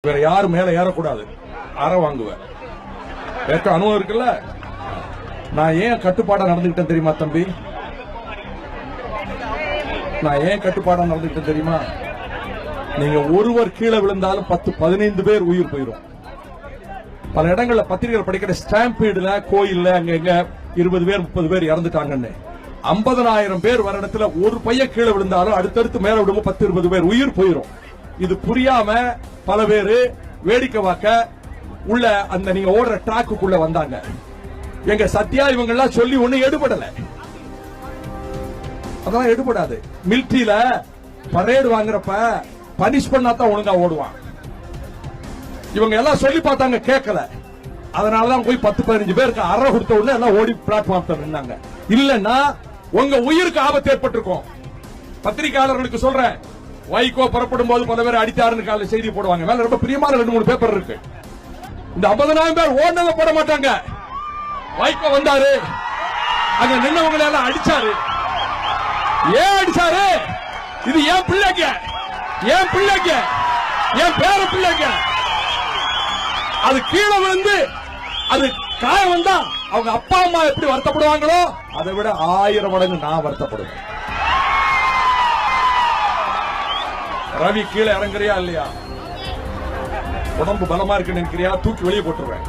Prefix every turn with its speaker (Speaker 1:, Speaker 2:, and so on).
Speaker 1: வேற யாரும் மேல ஏறக்கூடாது. அற வாங்குவேன். ஏற்க அனுபவம் இருக்குல்ல. நான் ஏன் கட்டுப்பாடா நடந்துகிட்டேன் தெரியுமா தம்பி? நான் ஏன் கட்டுப்பாடா நடந்துகிட்டேன் தெரியுமா? நீங்க ஒருவர் கீழே விழுந்தாலும் 10-15 பேர் உயிர் போயிடும். பல இடங்கள்ல பத்திரிகைகள் படிக்கிற ஸ்டாம்பீடுல கோயில்ல அங்க 20 பேர் 30 பேர் இறந்துட்டாங்கன்னு. 50,000 பேர் வர இடத்துல ஒரு பையன் கீழே விழுந்தாலும் அடுத்தடுத்து மேல விடும் 10-20 பேர் உயிர் போயிடும். இது புரியாம பல பேரு வேடிக்கை பார்க்க உள்ள அந்த நீங்க ஓடுற டிராக்குக்குள்ள வந்தாங்க. எங்க சத்யா இவங்க எல்லாம் சொல்லி ஒண்ணு எடுபடல. அதெல்லாம் எடுபடாது. மிலிட்டரியில பரேடு வாங்குறப்ப பனிஷ் பண்ணாதான் ஒழுங்கா ஓடுவான். இவங்க எல்லாம் சொல்லி பார்த்தாங்க, கேட்கல. அதனாலதான் போய் 10-15 பேருக்கு அறை கொடுத்த உடனே எல்லாம் ஓடி பிளாட்ஃபார்ம் நின்னாங்க. இல்லன்னா உங்க உயிருக்கு ஆபத்து ஏற்பட்டிருக்கும். பத்திரிகையாளர்களுக்கு சொல்றேன், வைகோ புறப்படும் போது பல பேர் அடித்தாருன்னு காலையில் செய்தி போடுவாங்க. மேல ரொம்ப பிரியமான 2-3 பேப்பர் இருக்கு. இந்த 50,000 பேர் ஓடுனதை போட மாட்டாங்க. வைகோ வந்தாரு, அங்க நின்னவங்களை எல்லாம் அடிச்சாரு. ஏன் அடிச்சாரு? இது ஏன் பிள்ளைங்க, ஏன் பிள்ளைங்க, ஏன் பேர பிள்ளைங்க. அது கீழே விழுந்து அது காயம் வந்தா அவங்க அப்பா அம்மா எப்படி வருத்தப்படுவாங்களோ அதை விட 1000 மடங்கு நான் வருத்தப்படுவேன். ரவி கீழே இறங்குறியா இல்லையா? உடம்பு பலமா இருக்குன்னு நினைக்கிறியா? தூக்கி வெளியே போட்டுருவேன்.